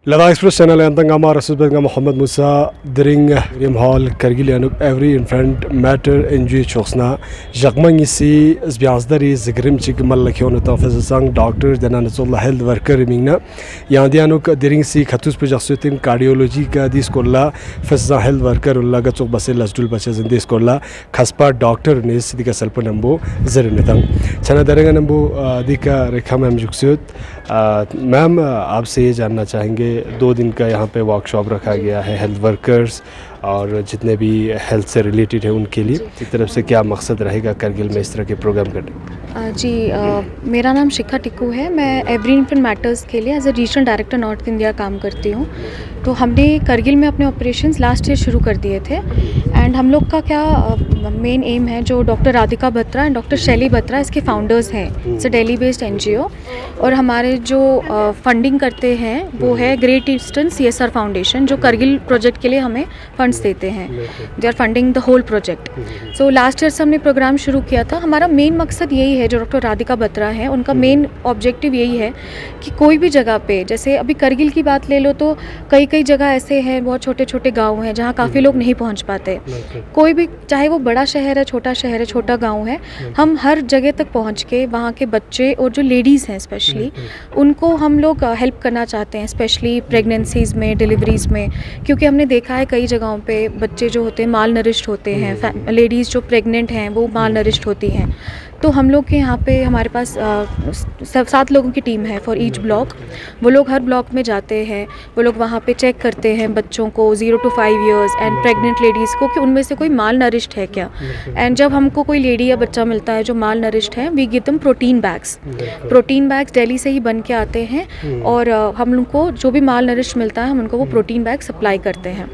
Lada Express channel antanga amar Rasulbanga Muhammad Musa during William Hall Kargil Yanuk every infant matter NG Chosna Jagmangi si Zbiazdari Zigrim Chigmal Lakyon Tafazang doctor Dananatullah health worker Mingna Yandianuk during si Khatus Pujasutin cardiology ka diskolla Fazza health worker Ullaga Chok Basel Lasdul Bachas in diskolla Khaspa doctor Nis Dika Salpanambo Zerinetang Chana Daranganambo Dika Rekham Juksut ma'am आपसे ये जानना चाहेंगे 2 दिन का यहाँ पे workshop रखा गया है हेल्थ वर्कर्स और जितने भी हेल्थ से रिलेटेड है उनके लिए इस तरफ से क्या मकसद रहेगा करगिल में इस तरह के प्रोग्राम करने जी मेरा नाम शिखा टिक्कू है। मैं एवरी इन्फेंट मैटर्स के लिए as a regional director North India काम करती हूँ। तो हमने करगिल में अपने ऑपरेशंस लास्ट ईयर शुरू कर दिए थे एंड हम लोग का क्या मेन एम है, जो doctor Radhika Batra and doctor शैली बत्रा इसके फाउंडर्स हैं। It's a Delhi based NGO और हमारे जो फंडिंग करते हैं वो है ग्रेट ईस्टर्न CSR फाउंडेशन, जो करगिल प्रोजेक्ट के लिए हमें फंड्स देते हैं। They are funding the whole project. So last year से हमने प्रोग्राम शुरू किया था। हमारा मेन मकसद यही है, जो डॉक्टर राधिका बत्रा है उनका मेन ऑब्जेक्टिव यही है कि कोई भी जगह पे, जैसे अभी करगिल की बात ले लो तो कई जगह ऐसे हैं, बहुत छोटे छोटे गाँव हैं जहाँ काफ़ी लोग नहीं पहुँच पाते। कोई भी, चाहे वो बड़ा शहर है, छोटा गाँव है, हम हर जगह तक पहुँच के वहाँ के बच्चे और जो लेडीज़ हैं स्पेशली उनको हम लोग हेल्प करना चाहते हैं, स्पेशली प्रेगनेंसीज़ में, डिलीवरीज़ में। क्योंकि हमने देखा है कई जगहों पे बच्चे जो होते हैं माल नरिश्ड होते हैं, लेडीज़ जो प्रेग्नेंट हैं वो माल नरिश्ड होती हैं। तो हम लोग के यहाँ पे हमारे पास 7 लोगों की टीम है फॉर ईच ब्लॉक। वो लोग हर ब्लॉक में जाते हैं, वो लोग वहाँ पे चेक करते हैं बच्चों को 0 to 5 years and pregnant ladies को कि उनमें से कोई माल नरिश्ड है क्या। एंड जब हमको कोई लेडी या बच्चा मिलता है जो माल नरिश्ड है, we give them protein bags Delhi से ही बन के आते हैं और हम लोग को जो भी माल नरिश्ड मिलता है हम उनको वो प्रोटीन बैग सप्लाई करते हैं।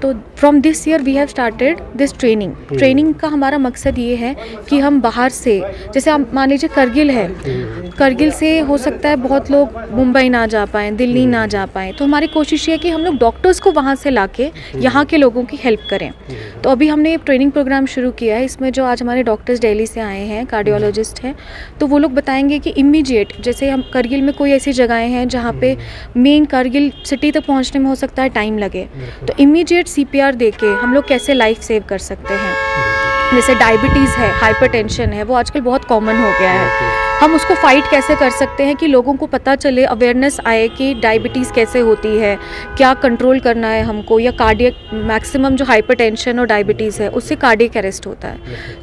तो from this year we have started this training का हमारा मकसद ये है कि हम बाहर से, जैसे आप मान लीजिए करगिल है, करगिल से हो सकता है बहुत लोग मुंबई ना जा पाएँ, दिल्ली ना जा पाएँ, तो हमारी कोशिश ये है कि हम लोग डॉक्टर्स को वहाँ से लाके यहाँ के लोगों की हेल्प करें। तो अभी हमने ट्रेनिंग प्रोग्राम शुरू किया है। इसमें जो आज हमारे डॉक्टर्स दिल्ली से आए हैं, कार्डियोलॉजिस्ट हैं, तो वो लोग बताएंगे कि इमीडिएट, जैसे हम करगिल में कोई ऐसी जगहें हैं जहाँ पे मेन करगिल सिटी तक पहुँचने में हो सकता है टाइम लगे, तो इमीडिएट CPR दे के हम लोग कैसे लाइफ सेव कर सकते हैं। जैसे डायबिटीज़ है, हाइपरटेंशन है, वो आजकल बहुत कॉमन हो गया है। हम उसको फाइट कैसे कर सकते हैं कि लोगों को पता चले, अवेयरनेस आए कि डायबिटीज़ कैसे होती है, क्या कंट्रोल करना है हमको, या कार्डियक, मैक्सिमम जो हाइपरटेंशन और डायबिटीज़ है उससे कार्डियक अरेस्ट होता है।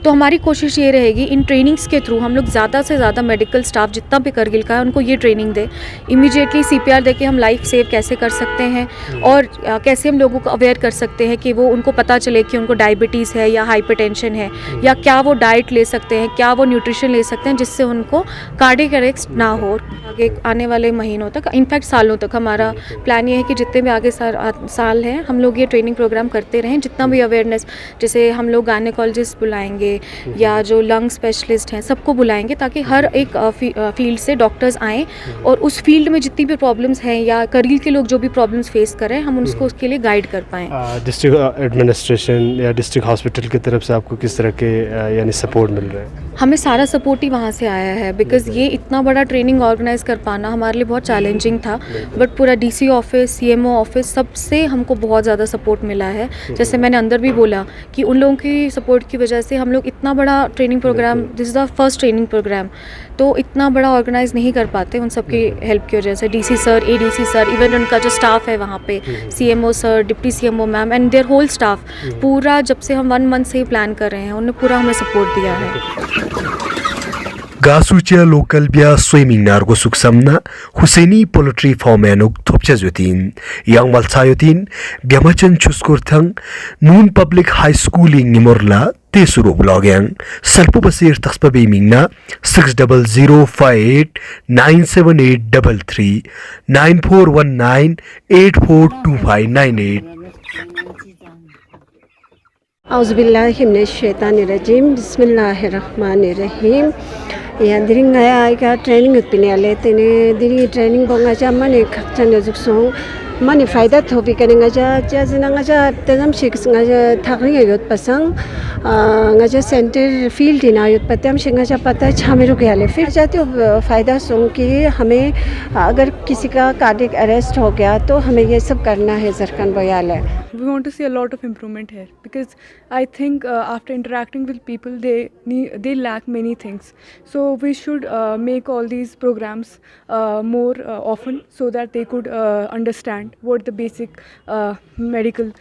तो हमारी कोशिश ये रहेगी इन ट्रेनिंग्स के थ्रू हम लोग ज़्यादा से ज़्यादा मेडिकल स्टाफ जितना भी करगिल का है उनको ये ट्रेनिंग दे, इमीडिएटली CPR दे के हम लाइफ सेव कैसे कर सकते हैं और कैसे हम लोगों को अवेयर कर सकते हैं कि वो उनको पता चले कि उनको डायबिटीज़ है या हाइपरटेंशन है, या क्या वो डाइट ले सकते हैं, क्या वो न्यूट्रिशन ले सकते हैं जिससे उनको कार्डियक अरेस्ट ना हो। आगे आने वाले महीनों तक, इनफैक्ट सालों तक, हमारा प्लान ये है कि जितने भी आगे साल हैं हम लोग ये ट्रेनिंग प्रोग्राम करते रहें। जितना भी अवेयरनेस, जैसे हम लोग गायनेकोलॉजिस्ट बुलाएंगे या जो लंग स्पेशलिस्ट हैं सबको बुलाएंगे, ताकि हर एक फील्ड से डॉक्टर्स आएँ और उस फील्ड में जितनी भी प्रॉब्लम्स हैं या करगिल के लोग जो भी प्रॉब्लम्स फेस कर रहे हैं हम उनको उसके लिए गाइड कर पाएँ। डिस्ट्रिक्ट एडमिनिस्ट्रेशन या डिस्ट्रिक्ट हॉस्पिटल की तरफ से आपको किस तरह के यानी सपोर्ट मिल रहा है? हमें सारा सपोर्ट ही वहाँ से आया है, बिकॉज़ ये इतना बड़ा ट्रेनिंग ऑर्गेनाइज़ कर पाना हमारे लिए बहुत चैलेंजिंग था। बट पूरा DC ऑफिस, CMO ऑफिस, सबसे हमको बहुत ज़्यादा सपोर्ट मिला है। जैसे मैंने अंदर भी बोला कि उन लोगों की सपोर्ट की वजह से हम लोग इतना बड़ा training programme, this is the first training programme, तो इतना बड़ा ऑर्गेनाइज़ नहीं कर पाते उन सबकी हेल्प की वजह से। DC sir, ADC sir, even उनका जो स्टाफ है वहाँ पे, CMO sir, deputy CMO ma'am and their whole staff, पूरा जब से हम 1 month से ही प्लान कर रहे हैं उन्होंने पूरा हमें सपोर्ट दिया है। Gasucia local bia swimming nargo suksamna Husseini poultry farm anuk thopchazutin yang malsayotin biamachan chuskurthang Noon Public High School nimorla tesuru blogang salpu basir taxpa bimingna 60058 97833 9419 842598 औज़ुबिल्लाहि मिनश्शैतानिर्रजीम बिस्मिल्लाहिर्रहमानिर्रहीम। या दिरिंग आया का ट्रेनिंग उत्पिने लेते ने दिरी ट्रेनिंग बोंगा जामने खचन जुक्सों mani faida thobi kani ngaja zina ngaja tazam shik ngaja thakri yot pasang ngaja center field ina yot patam shik ngaja pata chamiru gale फिर जाते हो फ़ायदा सुन कि हमें अगर किसी का कार्डियक अरेस्ट हो गया तो हमें ये सब करना है ज़रकन बयाल है. We want to see a lot of improvement here because I think after interacting with people they lack many things, so we should make all these programs more often so that they could understand what the basic medical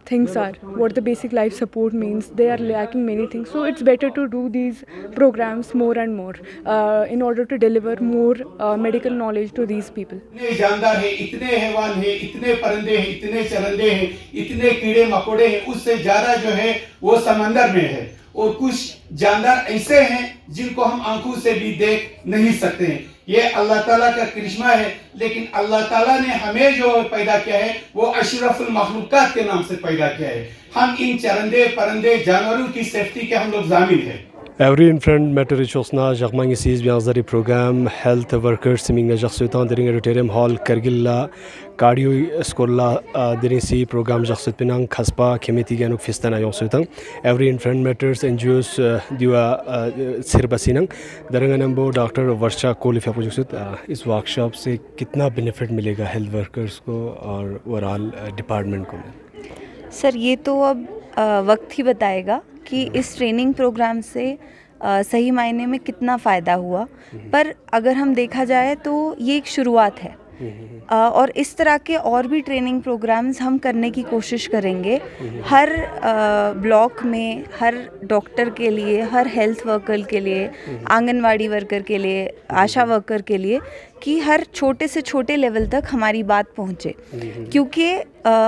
things are, what the basic life support means. They are lacking many things, so it's better to do these programs more and more in order to deliver more medical knowledge to these people. इतने जानदार है, इतने हैवान है, इतने परिंदे हैं, इतने चरंदे हैं, इतने कीड़े मकोड़े हैं, उससे ज़्यादा जो है वो समंदर में है. और कुछ जानदार ऐसे हैं जिनको हम आंखों से भी देख नहीं सकते हैं. ये अल्लाह ताला का करिश्मा है, लेकिन अल्लाह ताला ने हमें जो पैदा किया है वो अशरफुल मखलूकात के नाम से पैदा किया है. हम इन चरंदे परिंदे जानवरों की सेफ्टी के हम लोग जामिन हैं. Every infant matter chosna jagmangi sees biazari program health workers siming jaxsutan dering roterium hall kargilla cardio skola dering si program jaxsut pinang khaspa khemeti ganuk fistana yongsutan every infant matters NGOs diwa sirbasinang daranganambo doctor Varsha कोलिफा को जसुत इस workshop से कितना benefit मिलेगा health workers को और overall department को. सर ये तो अब वक्त ही बताएगा कि इस ट्रेनिंग प्रोग्राम से सही मायने में कितना फ़ायदा हुआ, पर अगर हम देखा जाए तो ये एक शुरुआत है और इस तरह के और भी ट्रेनिंग प्रोग्राम्स हम करने की कोशिश करेंगे हर ब्लॉक में, हर डॉक्टर के लिए, हर हेल्थ वर्कर के लिए, आंगनवाड़ी वर्कर के लिए, आशा वर्कर के लिए, कि हर छोटे से छोटे लेवल तक हमारी बात पहुँचे. क्योंकि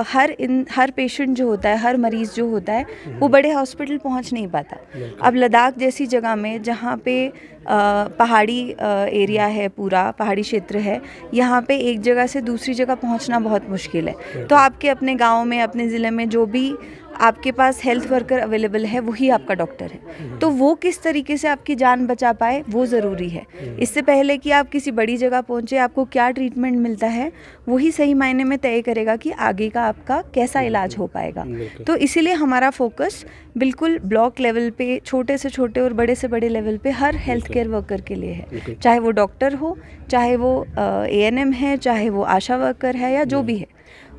हर पेशेंट जो होता है, हर मरीज़ जो होता है वो बड़े हॉस्पिटल पहुँच नहीं पाता. अब लद्दाख जैसी जगह में जहाँ पे पहाड़ी एरिया है, पूरा पहाड़ी क्षेत्र है, यहाँ पे एक जगह से दूसरी जगह पहुँचना बहुत मुश्किल है. तो आपके अपने गांव में, अपने ज़िले में जो भी आपके पास हेल्थ वर्कर अवेलेबल है वही आपका डॉक्टर है. तो वो किस तरीके से आपकी जान बचा पाए वो ज़रूरी है. इससे पहले कि आप किसी बड़ी जगह पहुँचे, आपको क्या ट्रीटमेंट मिलता है वही सही मायने में तय करेगा कि आगे का आपका कैसा इलाज हो पाएगा. तो इसीलिए हमारा फोकस बिल्कुल ब्लॉक लेवल पे, छोटे से छोटे और बड़े से बड़े लेवल पे हर हेल्थ केयर वर्कर के लिए है. चाहे वो डॉक्टर हो, चाहे वो ANM है, चाहे वो आशा वर्कर है या जो भी है.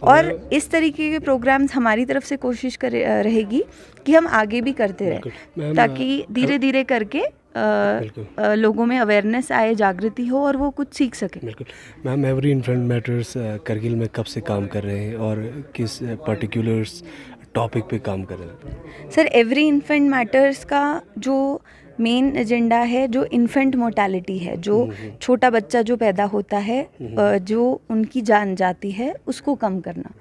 और इस तरीके के प्रोग्राम्स हमारी तरफ से कोशिश रहेगी कि हम आगे भी करते रहें, ताकि धीरे धीरे करके लोगों में अवेयरनेस आए, जागृति हो और वो कुछ सीख सकें. बिल्कुल ma'am, every infant matters Kargil में कब से काम कर रहे हैं और किस पर्टिकुलर्स टॉपिक पे काम कर रहे हैं? सर, एवरी इन्फेंट मैटर्स का जो मेन एजेंडा है, जो इन्फेंट मोर्टेलिटी है, जो छोटा बच्चा जो पैदा होता है, जो उनकी जान जाती है, उसको कम करना,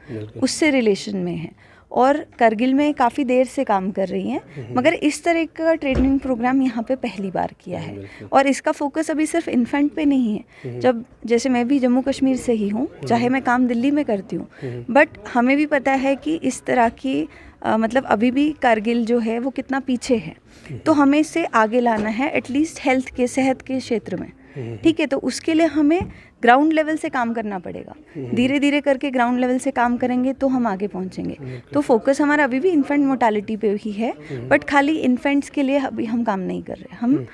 उससे रिलेशन में है. और करगिल में काफ़ी देर से काम कर रही हैं, मगर इस तरह का ट्रेनिंग प्रोग्राम यहाँ पे पहली बार किया है. और इसका फोकस अभी सिर्फ इन्फेंट पे नहीं है. जैसे मैं भी जम्मू कश्मीर से ही हूँ, चाहे मैं काम दिल्ली में करती हूँ, बट हमें भी पता है कि इस तरह की मतलब अभी भी कारगिल जो है वो कितना पीछे है. तो हमें इसे आगे लाना है, एटलीस्ट हेल्थ के, सेहत के क्षेत्र में. ठीक है, तो उसके लिए हमें ग्राउंड लेवल से काम करना पड़ेगा. धीरे धीरे करके ग्राउंड लेवल से काम करेंगे तो हम आगे पहुंचेंगे. तो फोकस हमारा अभी भी इन्फेंट मोर्टेलिटी पे ही है, बट खाली इन्फेंट्स के लिए अभी हम काम नहीं कर रहे. हम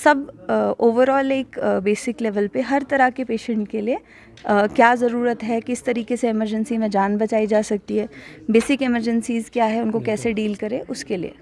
सब ओवरऑल एक बेसिक लेवल पे हर तरह के पेशेंट के लिए क्या ज़रूरत है, किस तरीके से इमरजेंसी में जान बचाई जा सकती है, बेसिक इमरजेंसीज़ क्या है, उनको कैसे डील करें, उसके लिए